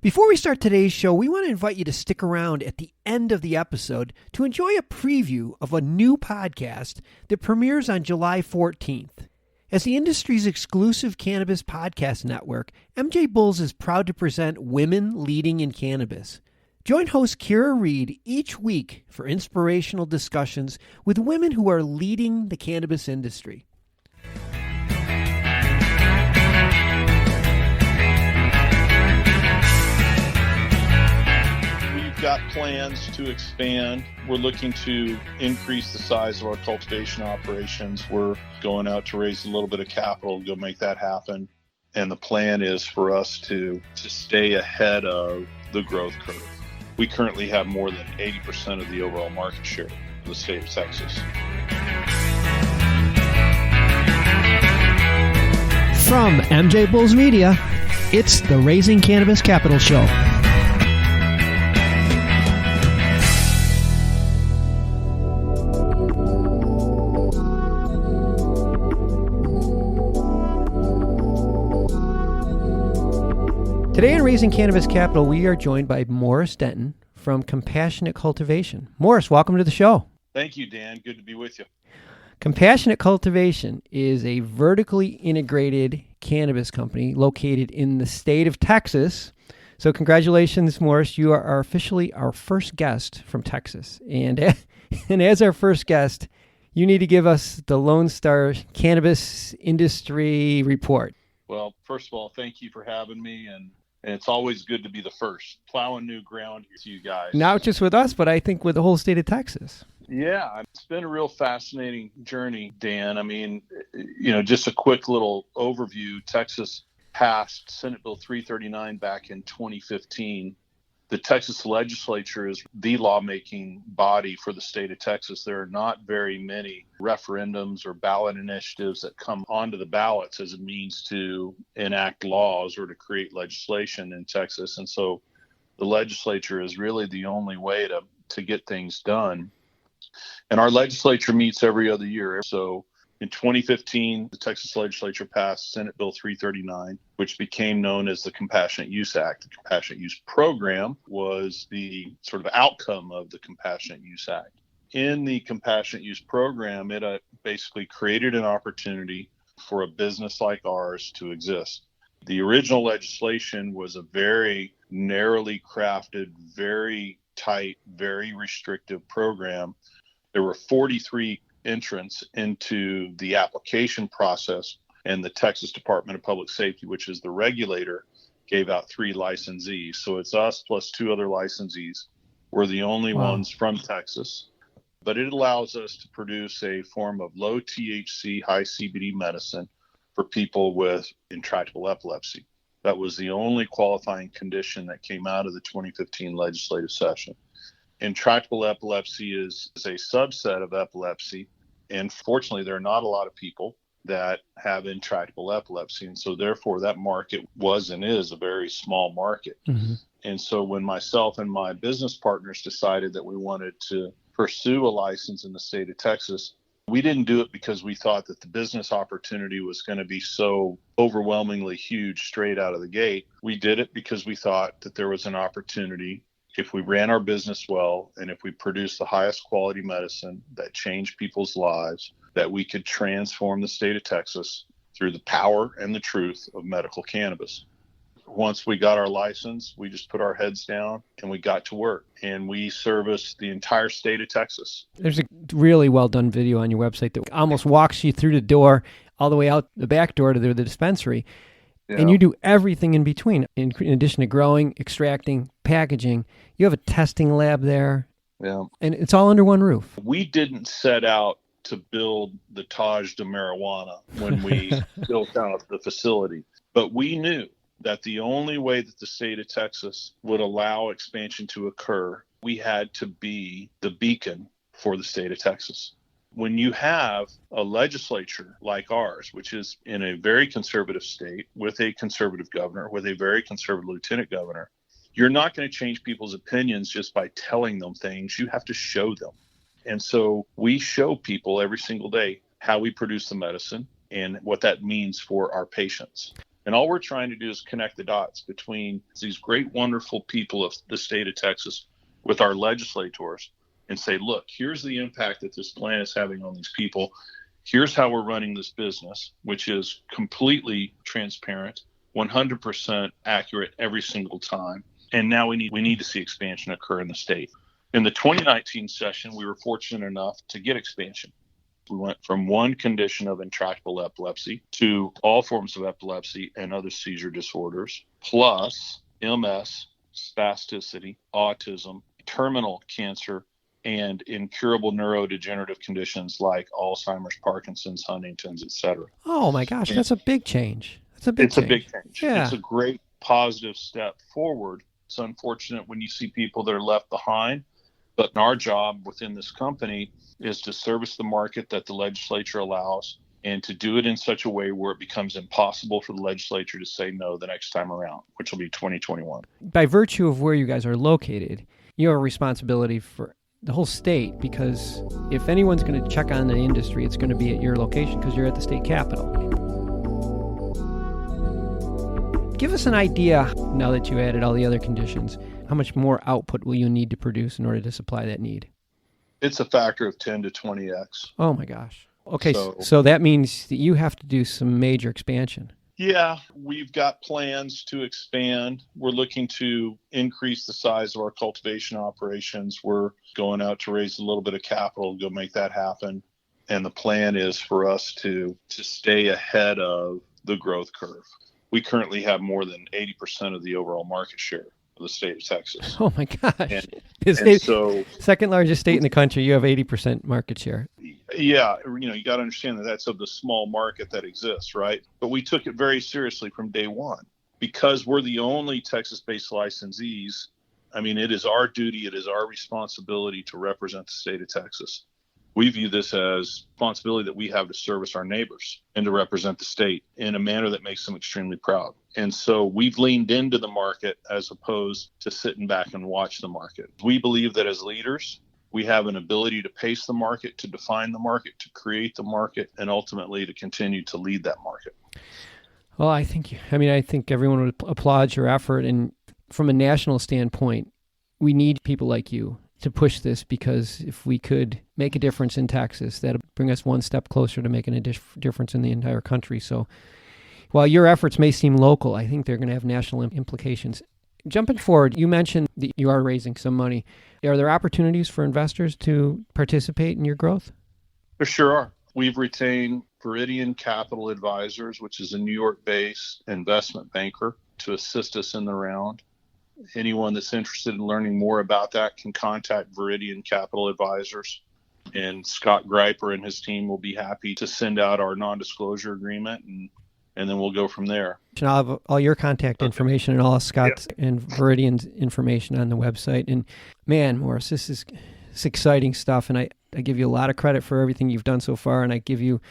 Before we start today's show, we want to invite you to stick around at the end of the episode to enjoy a preview of a new podcast that premieres on July 14th. As the industry's exclusive cannabis podcast network, MJBulls is proud to present Women Leading in Cannabis. Join host Kira Reed each week for inspirational discussions with women who are leading the cannabis industry. We've got plans to expand. We're looking to increase the size of our cultivation operations. We're going out to raise a little bit of capital to go make that happen. And the plan is for us to stay ahead of the growth curve. We currently have more than 80% of the overall market share in the state of Texas. From MJBulls Media, it's the Raising Cannabis Capital Show. Today on Raising Cannabis Capital, we are joined by Morris Denton from Compassionate Cultivation. Morris, welcome to the show. Thank you, Dan. Good to be with you. Compassionate Cultivation is a vertically integrated cannabis company located in the state of Texas. So congratulations, Morris. You are officially our first guest from Texas. And as our first guest, you need to give us the Lone Star Cannabis Industry Report. Well, first of all, thank you for having me. And it's always good to be the first, plowing new ground here to you guys. Not just with us, but I think with the whole state of Texas. Yeah, it's been a real fascinating journey, Dan. I mean, just a quick little overview. Texas passed Senate Bill 339 back in 2015. The Texas legislature is the lawmaking body for the state of Texas. There are not very many referendums or ballot initiatives that come onto the ballots as a means to enact laws or to create legislation in Texas. And so the legislature is really the only way to get things done. And our legislature meets every other year. So in 2015, the Texas legislature passed Senate Bill 339, which became known as the Compassionate Use Act. The Compassionate Use Program was the sort of outcome of the Compassionate Use Act. In the Compassionate Use Program, it basically created an opportunity for a business like ours to exist. The original legislation was a very narrowly crafted, very tight, very restrictive program. There were 43 entrance into the application process, and the Texas Department of Public Safety, which is the regulator, gave out 3 licensees. So it's us plus 2 other licensees. We're the only ones from Texas, but it allows us to produce a form of low THC, high CBD medicine for people with intractable epilepsy. That was the only qualifying condition that came out of the 2015 legislative session. Intractable epilepsy is a subset of epilepsy. And fortunately, there are not a lot of people that have intractable epilepsy. And so therefore, that market was and is a very small market. Mm-hmm. And so when myself and my business partners decided that we wanted to pursue a license in the state of Texas, we didn't do it because we thought that the business opportunity was going to be so overwhelmingly huge straight out of the gate. We did it because we thought that there was an opportunity, if we ran our business well and if we produced the highest quality medicine that changed people's lives, that we could transform the state of Texas through the power and the truth of medical cannabis. Once we got our license, we just put our heads down and we got to work, and we service the entire state of Texas. There's a really well done video on your website that almost walks you through the door all the way out the back door to the dispensary. Yeah. And you do everything in between. In addition to growing, extracting, packaging, you have a testing lab there. Yeah. And it's all under one roof. We didn't set out to build the Taj de marijuana when we built out the facility, but we knew that the only way that the state of Texas would allow expansion to occur, we had to be the beacon for the state of Texas. When you have a legislature like ours, which is in a very conservative state with a conservative governor, with a very conservative lieutenant governor, you're not going to change people's opinions just by telling them things. You have to show them. And so we show people every single day how we produce the medicine and what that means for our patients. And all we're trying to do is connect the dots between these great, wonderful people of the state of Texas with our legislators and say, look, here's the impact that this plan is having on these people. Here's how we're running this business, which is completely transparent, 100% accurate every single time. And now we need to see expansion occur in the state. In the 2019 session, we were fortunate enough to get expansion. We went from one condition of intractable epilepsy to all forms of epilepsy and other seizure disorders, plus MS, spasticity, autism, terminal cancer, and incurable neurodegenerative conditions like Alzheimer's, Parkinson's, Huntington's, et cetera. Oh my gosh, that's a big change. It's a big change. Yeah. It's a great positive step forward. It's unfortunate when you see people that are left behind, but our job within this company is to service the market that the legislature allows and to do it in such a way where it becomes impossible for the legislature to say no the next time around, which will be 2021. By virtue of where you guys are located, you have a responsibility for the whole state, because if anyone's going to check on the industry, it's going to be at your location because you're at the state capitol. Give us an idea, now that you added all the other conditions, how much more output will you need to produce in order to supply that need? It's a factor of 10 to 20x. Oh my gosh. Okay, so that means that you have to do some major expansion. Yeah, we've got plans to expand. We're looking to increase the size of our cultivation operations. We're going out to raise a little bit of capital to go make that happen. And the plan is for us to stay ahead of the growth curve. We currently have more than 80% of the overall market share of the state of Texas. Oh my gosh. So second largest state in the country, you have 80% market share. Yeah, you got to understand that that's of the small market that exists, right? But we took it very seriously from day one. Because we're the only Texas-based licensees, I mean, it is our duty, it is our responsibility to represent the state of Texas. We view this as responsibility that we have to service our neighbors and to represent the state in a manner that makes them extremely proud. And so we've leaned into the market as opposed to sitting back and watch the market. We believe that as leaders, we have an ability to pace the market, to define the market, to create the market, and ultimately to continue to lead that market. Well, I think everyone would applaud your effort. And from a national standpoint, we need people like you to push this, because if we could make a difference in Texas, that'll bring us one step closer to making a difference in the entire country. So while your efforts may seem local, I think they're going to have national implications. Jumping forward, you mentioned that you are raising some money. Are there opportunities for investors to participate in your growth? There sure are. We've retained Viridian Capital Advisors, which is a New York-based investment banker, to assist us in the round. Anyone that's interested in learning more about that can contact Viridian Capital Advisors, and Scott Greiper and his team will be happy to send out our non-disclosure agreement, and then we'll go from there. And I'll have all your contact information and all of Scott's and Viridian's information on the website. And man, Morris, this is exciting stuff, and I give you a lot of credit for everything you've done so far, and I give you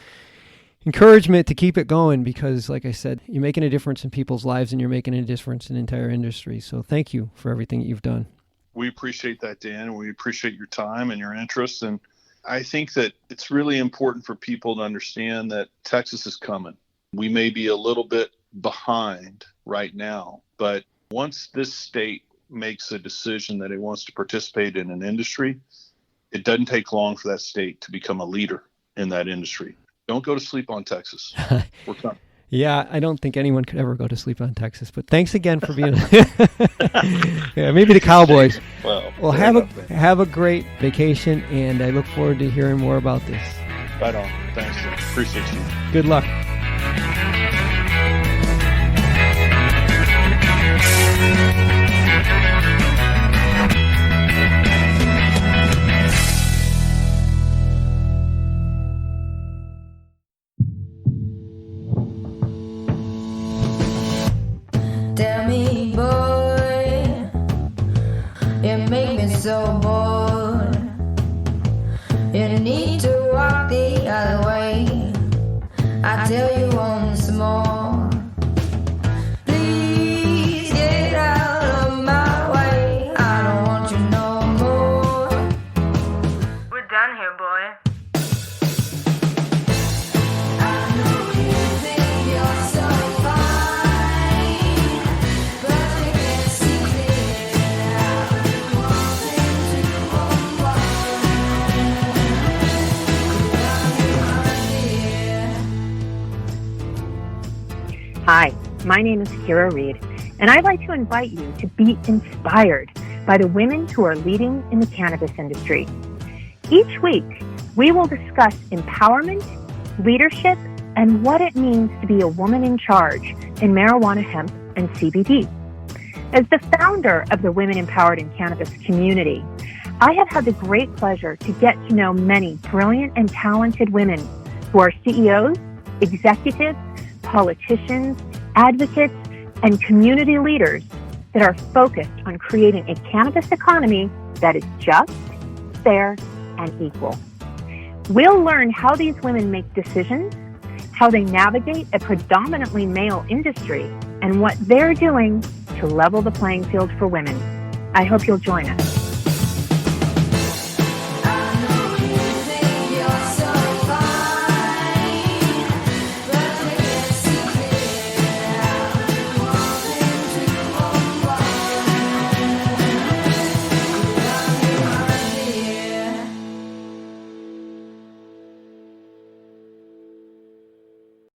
encouragement to keep it going, because like I said, you're making a difference in people's lives and you're making a difference in the entire industry. So thank you for everything that you've done. We appreciate that, Dan. We appreciate your time and your interest. And I think that it's really important for people to understand that Texas is coming. We may be a little bit behind right now, but once this state makes a decision that it wants to participate in an industry, it doesn't take long for that state to become a leader in that industry. Don't go to sleep on Texas. We're coming. Yeah, I don't think anyone could ever go to sleep on Texas. But thanks again for being. Yeah, maybe the Cowboys. Well, have a great vacation, and I look forward to hearing more about this. Right on. Thanks. Appreciate you. Good luck. Tell me, boy, you make me so bored. You need to walk the other way. I tell you. My name is Kira Reed, and I'd like to invite you to be inspired by the women who are leading in the cannabis industry. Each week, we will discuss empowerment, leadership, and what it means to be a woman in charge in marijuana, hemp, and CBD. As the founder of the Women Empowered in Cannabis community, I have had the great pleasure to get to know many brilliant and talented women who are CEOs, executives, politicians, advocates, and community leaders that are focused on creating a cannabis economy that is just, fair, and equal. We'll learn how these women make decisions, how they navigate a predominantly male industry, and what they're doing to level the playing field for women. I hope you'll join us.